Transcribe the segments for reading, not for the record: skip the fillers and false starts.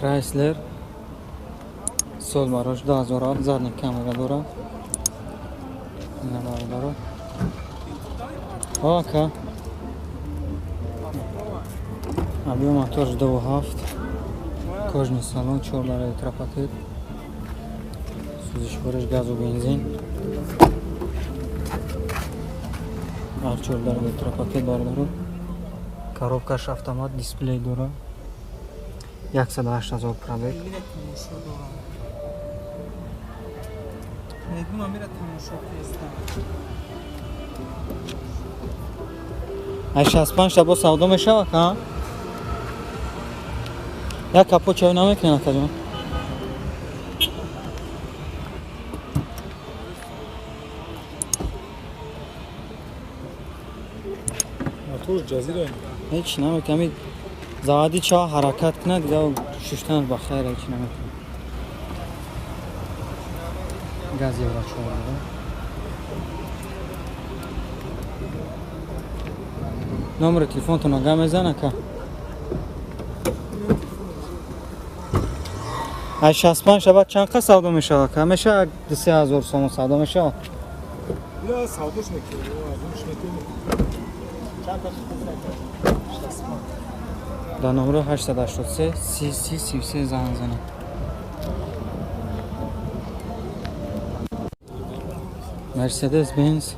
Chrysler sol barosh 2008 zadní kamera dora. Nabaro. Aka. Abio motor 2.7. Кожний салон, 4 електропакет. Сузиш бориш газ و бензин. Ар 4 електропакет бардору. Коробкаш автомат, дисплей дора. 108,000 пробег. ай 65 та бо савдо мешава ка? Я капо чай намекне накажу. мотор ҷазира هیچ نمیکنم زادی چا حرکت کنه دیگه ششتن بخیر هیچ نمیکنم گازی را چوبه نمبر تلفن تو نگاه میزنه که 65 شبات چند قد سودا میشه که میشه 3000 سوم سودا میشه یا سوداش میکنه ازش میکنه چند تا در نمبر 883 30 33 زنگ زنه مرسدس بنز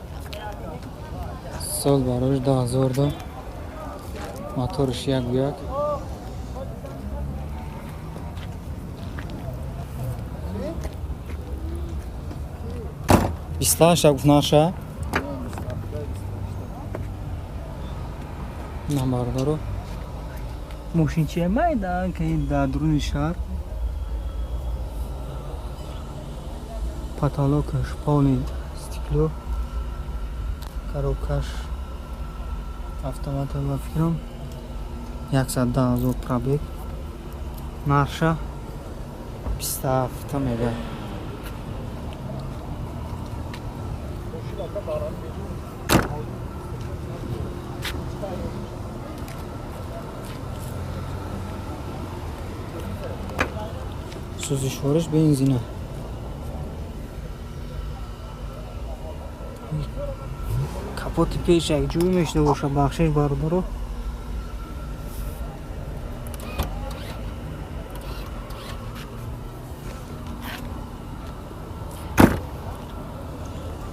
سال براش 2002 موتورش یک و یک بیستاش گفت ناشه نمبر دارو ماشین چیه میدن که این در درون شهر پاتالوکش پانی استیکلو коробкаш автомат ва фирм 110,000 пробег нарша 27 мега сузишвориш бензина کاپوت پیش یک جوی میشته باشه بخشش بردارو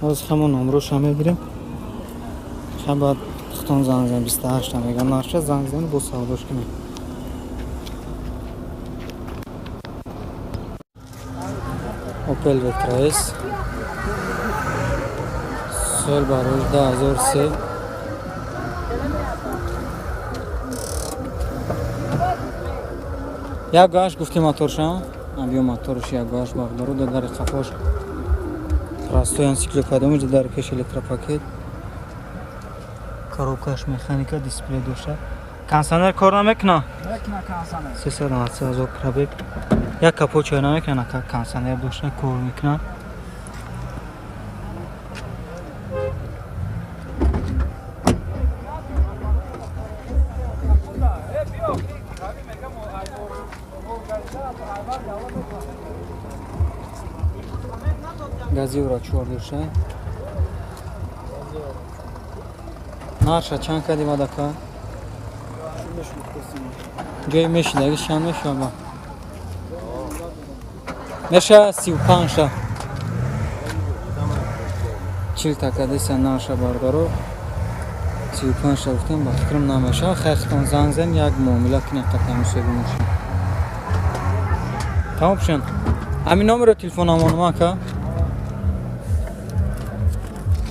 از همون نمروش هم میگیریم خب باید خطان زنگ زن 28 هم میگم نرشه زنگ زن با سواداش کنیم اوپل وکترا اس سال براش 2003 یک گاش گفتیم موتورشم ابیو موتورش یک گاش بردارو در قفاش راستوی انسیکلوپدیوم در کش الکتروپاکت коробкаш механика дисплей дошта консонер кор намекуна консонер 390,000 пробег як капот чой намекуна ка консонер дошта кор мекуна гази ора чор дошта наша чанд кади мадака ҷои мешидаги шам мешава меша 35 та 40 такадиса наша бардоро 35 та гуфтем ба фикрам намеша хайхтон занг зан як муомила кина қатамисоби мошин тамом шуд ҳамин номеро телефонамонама ка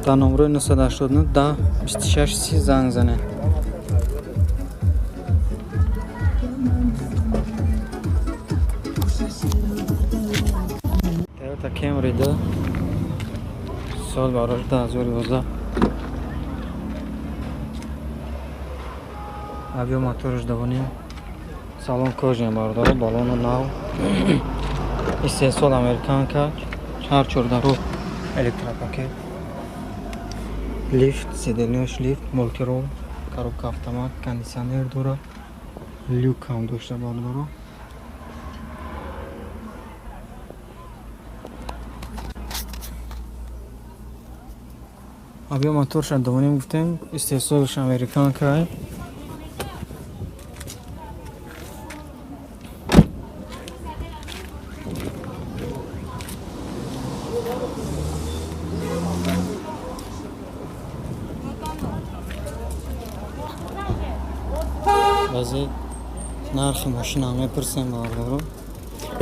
در نمره 989 10 26 30 زنگ زنه تویوتا کمری ده سال براش 2011 ابیو موتورش دوانیم سالون کожен бардора балону нав истеҳсол американка ҳар чордаро электропакет лифт седелёш лифт мултирол коробка автомат кондиционер дора люк ҳам дошта бардора Абё моторша довоним гуфтем истеҳсолш американка. баъзе нархи машина мепурсем бардоро.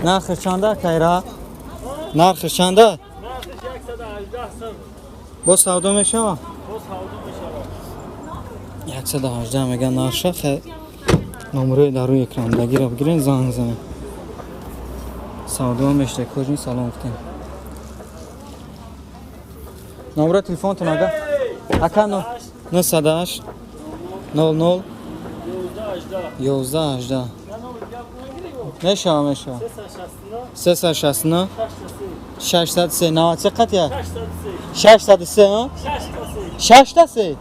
Нархи чанда кайра? Нархи чанда? Narxı 118 сом. Бо савдо мешава? Боз ҳавдо мешавад. 118 меган нарша. номерои дар рӯи экрандагиро бигирен, занг занед. Савдо мешавад. Кӯҷни салом гуфтем. номерои телефонтон ага? Ака 98 00 11 мешава. 369 603 90 чақат я? 603 603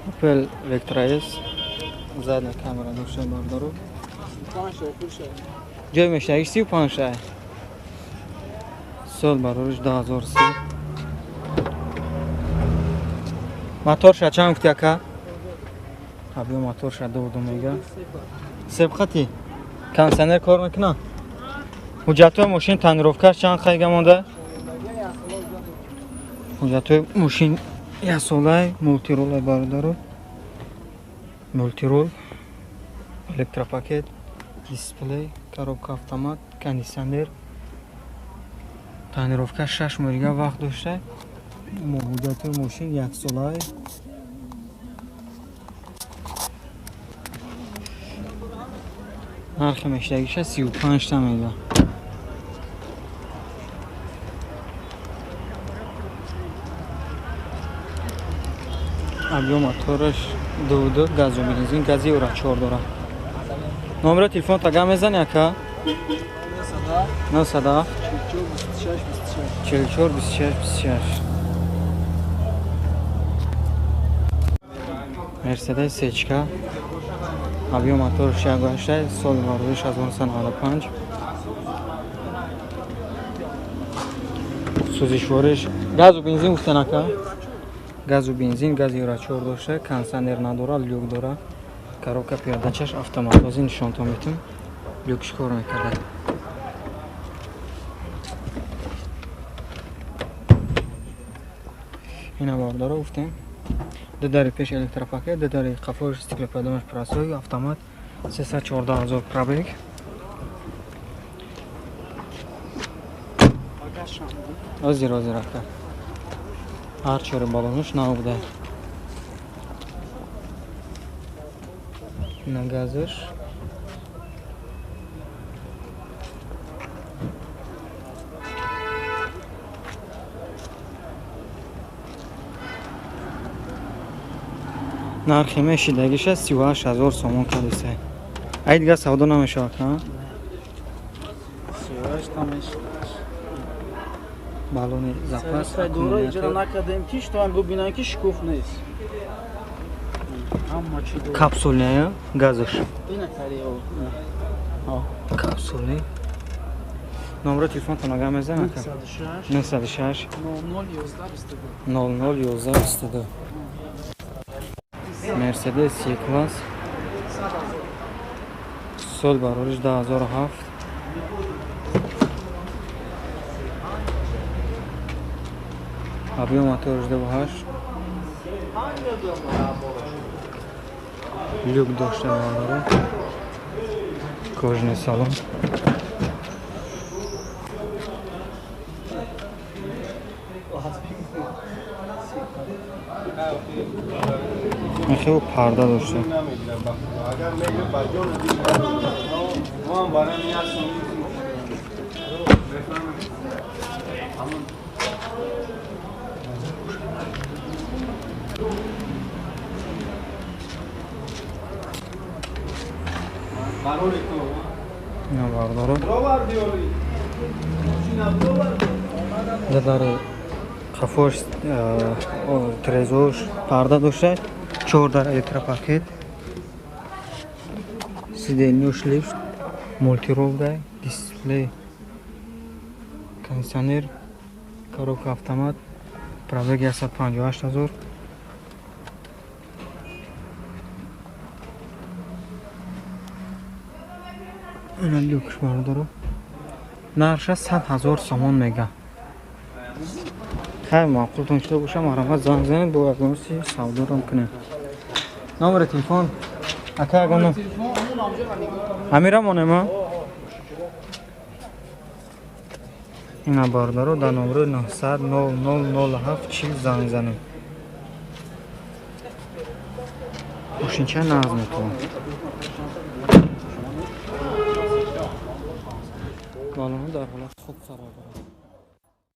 Opel Vectra S задняя камера дошта бардору. Ҷой мешавад 35 шай. Сол барориш 2003. Моторша чанд гуфти ака? Абё моторша дувду мега. Себхати кондиционер кор мекуна? ҳуҷҷатҳои мошин танировкаш чанд хайга монда? ҳуҷҷатҳои мошин яксолаи мултиролай бародару. Мултирол, электропакет, дисплей, коробка автомат, кондиционер. Танировка 6 моҳига вақт дошта. ҳуҷҷатҳои мошин яксолаи. нархи мешавагиша 35 та мега. Абё мотораш дувду газу бензин, гази ура 4 дора. номерои телефон тага мезани ака? 97 44 26 26. Mercedes сечка. Абё мотораш 1.8, соли варзиш 1995. сӯзишвориш газу бензин гуфтен ака? газу бензин, гази ура 4 дошта, кондиционер надора, люк дора. Коробка пиёдачаш автомат. Ҳозир нишонтон метам. Люкш кор мекарда. ина бардора гуфтем. Дадари пеш электропакет, дадари қафош стеклоподъёмаш прасой, автомат 314 000 пробег. озир ака. ҳар чори балонуш нав буда. ина газаш. нархи мешидагиша 38 000 сомон калиса. ай дига савдо намешавад, ҳа? 38 там мешавад. балони запас дура иҷро накардем ки штоам бубинам ки шикуф нест. Ҳамма чӣ дура. капсулная газаш. Ина карио. капсулни. номерои телефонтон ага мезан ака? 96 00 11 22. Mercedes C-класс. Сол барориш 2007. Абё моториш 28. люк дошта бароро. Кожаный салон. خیلی پرده داشته. نه بارداره. داره خفاش ترزوش پرده داشته. 4 در الکتروپاکت. سیدنیوش لیفت. مولتی رول ده. دیسپلی. кондиционер, коробка автомат, пробег 158 000. Ина люкш бародаро. Нарша 100 000 сомон мега. Хай маъқултон шуда боша марҳамат занг занед бо агонси савдорам кунем. Номери телефон ака агоно. Амира монема. Ина бародаро дар номери 900 0007 40 занг занем. Мошинча нағз метавон. Балони дар ҳолати хуб қарор дорад.